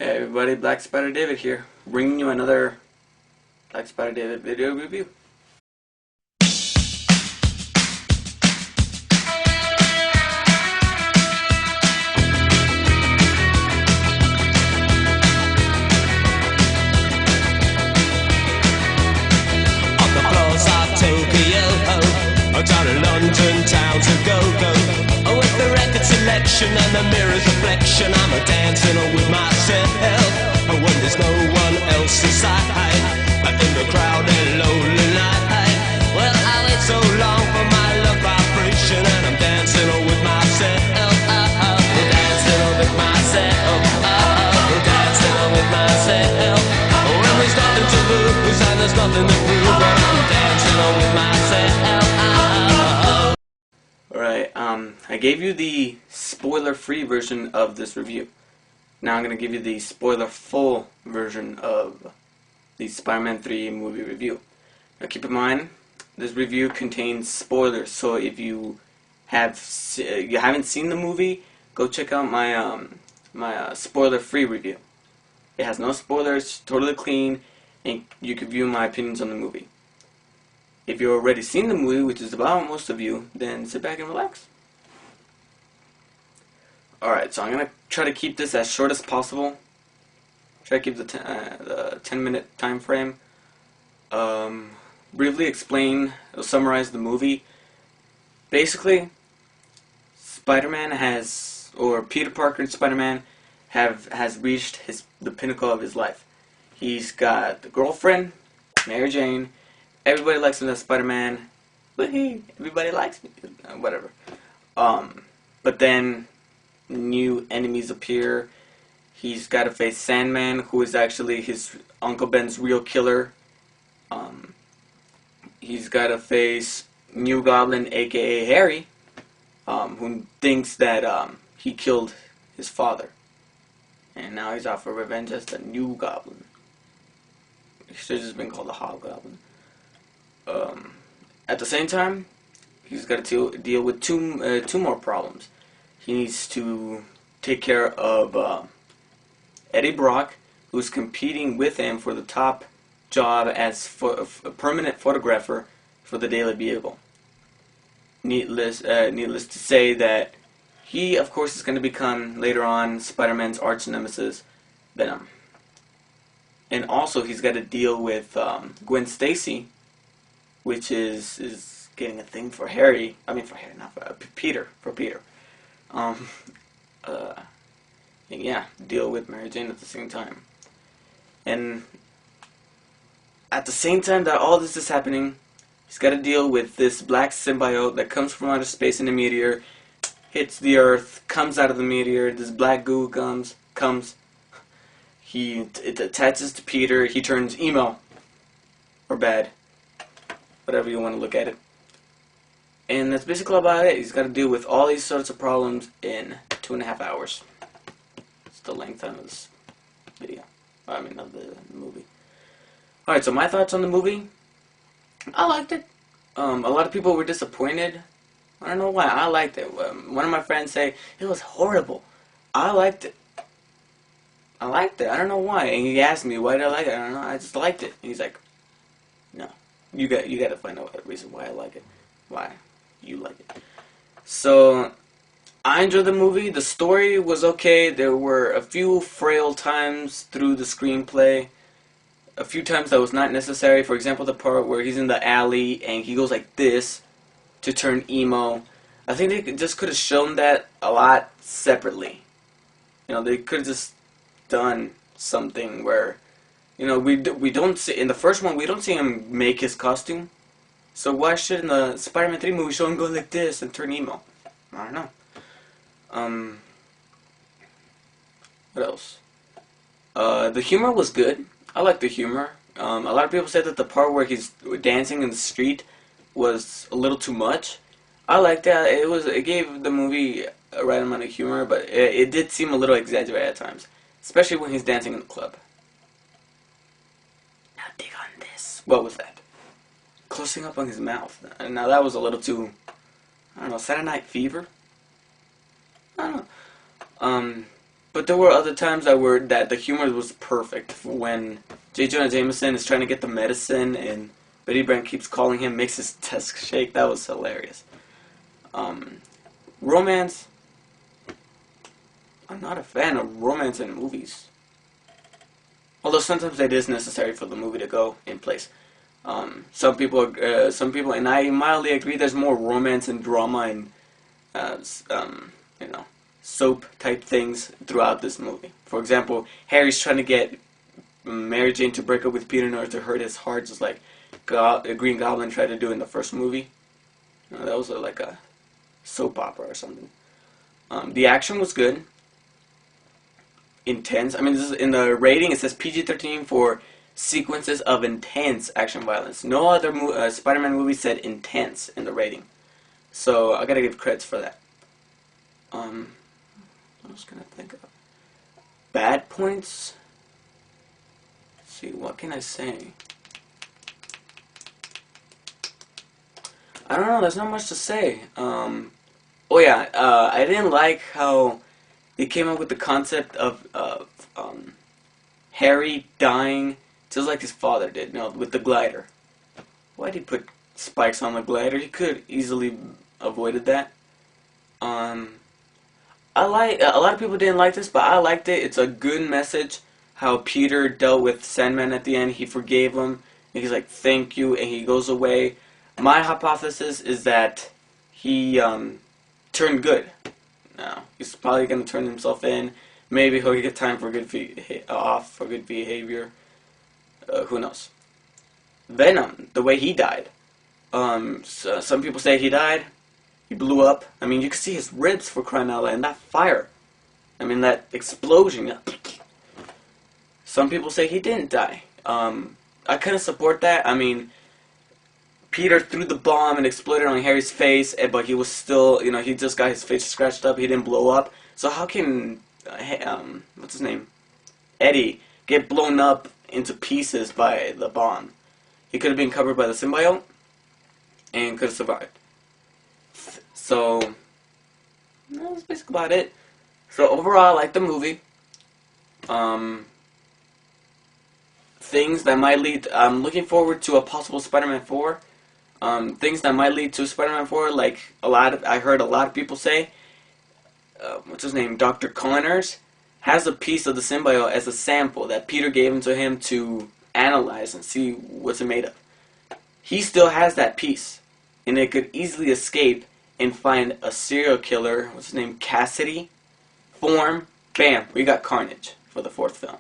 Hey everybody, Blackspider David here, bringing you another Blackspider David video review. On the floors of Tokyo, down in London town to go. With the record selection and the mirror's reflection, I'm a dancing with myself. When there's no one else inside, in the crowded lonely night. Well, I wait so long for my love vibration, and I'm dancing with myself. Dancing with myself. Dancing with myself. When there's nothing to lose and there's nothing to prove, but I'm dancing with myself. Alright, I gave you the spoiler-free version of this review. Now I'm going to give you the spoiler-full version of the Spider-Man 3 movie review. Now keep in mind, this review contains spoilers, so if you haven't seen the movie, go check out my spoiler-free review. It has no spoilers, totally clean, and you can view my opinions on the movie. If you've already seen the movie, which is about most of you, then sit back and relax. Alright, so I'm going to try to keep this as short as possible. Try to keep the 10-minute time frame. Briefly explain, summarize the movie. Basically, Spider-Man or Peter Parker and Spider-Man has reached the pinnacle of his life. He's got the girlfriend, Mary Jane. Everybody likes him as Spider-Man. Everybody likes me. Whatever. But then new enemies appear. He's got to face Sandman, who is actually his Uncle Ben's real killer. He's got to face New Goblin, aka Harry, who thinks that he killed his father. And now he's out for revenge as the New Goblin. He should have just been called the Hobgoblin. At the same time, he's got to deal with two more problems. He needs to take care of Eddie Brock, who's competing with him for the top job as a permanent photographer for the Daily Bugle. Needless to say that he, of course, is going to become later on Spider-Man's arch nemesis, Venom. And also, he's got to deal with Gwen Stacy, which is getting a thing for Harry. I mean, for Harry, not for Peter. For Peter. Yeah, deal with Mary Jane at the same time. And at the same time that all this is happening, he's got to deal with this black symbiote that comes from outer space in a meteor, hits the Earth, comes out of the meteor. This black goo comes. It attaches to Peter. He turns emo or bad, whatever you want to look at it. And that's basically about it. He's got to deal with all these sorts of problems in 2.5 hours. It's the length time of this video. Of the movie. Alright, so my thoughts on the movie. I liked it. A lot of people were disappointed. I don't know why. I liked it. One of my friends say it was horrible. I liked it. I don't know why. And he asked me, why did I like it? I don't know. I just liked it. And he's like, no. You got to find out a reason why I like it. Why you like it. So, I enjoyed the movie. The story was okay. There were a few frail times through the screenplay. A few times that was not necessary. For example, the part where he's in the alley and he goes like this to turn emo. I think they just could have shown that a lot separately. You know, they could have just done something where, you know, we don't see, in the first one, we don't see him make his costume. So why should in the Spider-Man 3 movie show him go like this and turn emo? I don't know. What else? The humor was good. I like the humor. A lot of people said that the part where he's dancing in the street was a little too much. I liked that. It gave the movie a right amount of humor, but it did seem a little exaggerated at times. Especially when he's dancing in the club. Now dig on this. What was that? Closing up on his mouth. Now that was a little too, I don't know, Saturday Night Fever? I don't know. But there were other times that the humor was perfect. When J. Jonah Jameson is trying to get the medicine and Betty Brant keeps calling him, makes his desk shake. That was hilarious. Romance. I'm not a fan of romance in movies. Although sometimes it is necessary for the movie to go in place. Some people, and I mildly agree. There's more romance and drama and soap type things throughout this movie. For example, Harry's trying to get Mary Jane to break up with Peter in order to hurt his heart, just like Green Goblin tried to do in the first movie. That was like a soap opera or something. The action was good. Intense. I mean, this is in the rating. It says PG-13 for sequences of intense action violence. No other Spider-Man movie said intense in the rating, so I gotta give credits for that. I was gonna think of bad points. Let's see, what can I say? I don't know. There's not much to say. Oh yeah, I didn't like how they came up with the concept of Harry dying just like his father did, with the glider. Why did he put spikes on the glider? He could easily avoided that. A lot of people didn't like this, but I liked it. It's a good message. How Peter dealt with Sandman at the end. He forgave him. And he's like, "Thank you," and he goes away. My hypothesis is that he turned good. Now he's probably gonna turn himself in. Maybe he'll get time for good behavior. Who knows? Venom, the way he died. So some people say he died. He blew up. I mean, you can see his ribs, for crying out loud, and that fire. I mean, that explosion. Some people say he didn't die. I couldn't support that. I mean, Peter threw the bomb and exploded on Harry's face, but he was still, he just got his face scratched up. He didn't blow up. So how can, what's his name? Eddie get blown up into pieces by the bomb? He could have been covered by the symbiote and could have survived. So, that's basically about it. So overall, I like the movie. Things that might lead. I'm looking forward to a possible Spider-Man 4. Things that might lead to Spider-Man 4, like I heard a lot of people say, what's his name, Dr. Connors, has a piece of the symbiote as a sample that Peter gave to him to analyze and see what's it made of. He still has that piece, and it could easily escape and find a serial killer, what's his name, Cassidy, form, bam, we got Carnage for the fourth film.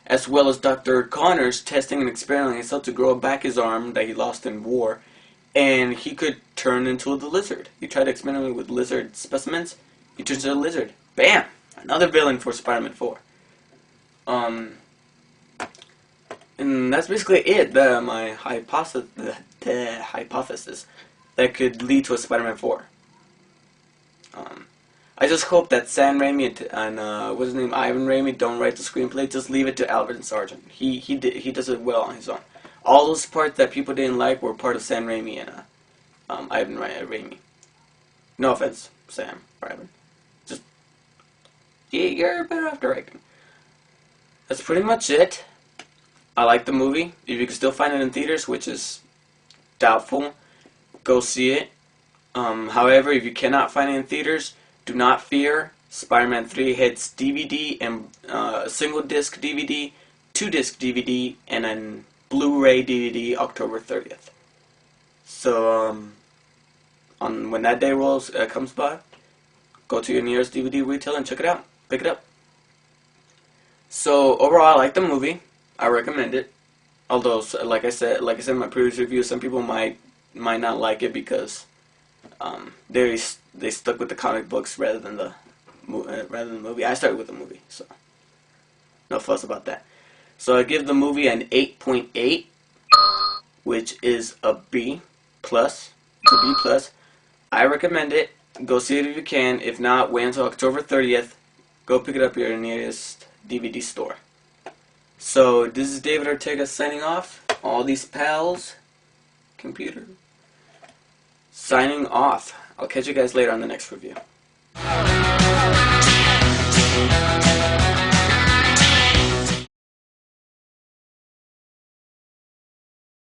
As well as Dr. Connors testing and experimenting himself to grow back his arm that he lost in war, and he could turn into the lizard. He tried experimenting with lizard specimens, he turns into a lizard. Bam! Another villain for Spider-Man 4. And that's basically it, my hypothesis that could lead to a Spider-Man 4. I just hope that Sam Raimi and what's his name, Ivan Raimi, don't write the screenplay. Just leave it to Alfred Sargent. He does it well on his own. All those parts that people didn't like were part of Sam Raimi and Ivan Raimi. No offense, Sam or Ivan. Just you're better off directing. That's pretty much it. I like the movie. If you can still find it in theaters, which is doubtful, go see it. However, if you cannot find it in theaters, do not fear. Spider-Man 3 hits DVD and single disc DVD, 2-disc DVD, and then Blu-ray DVD October 30th. So, when that day comes by, go to your nearest DVD retailer and check it out. Pick it up. So overall, I like the movie. I recommend it. Although, like I said in my previous review, some people might not like it because they stuck with the comic books rather than the movie. I started with the movie, so no fuss about that. So I give the movie an 8.8, which is a B plus. It's a B plus. I recommend it. Go see it if you can. If not, wait until October 30th. Go pick it up at your nearest DVD store. So this is David Ortega signing off. All these pals, computer, signing off. I'll catch you guys later on the next review.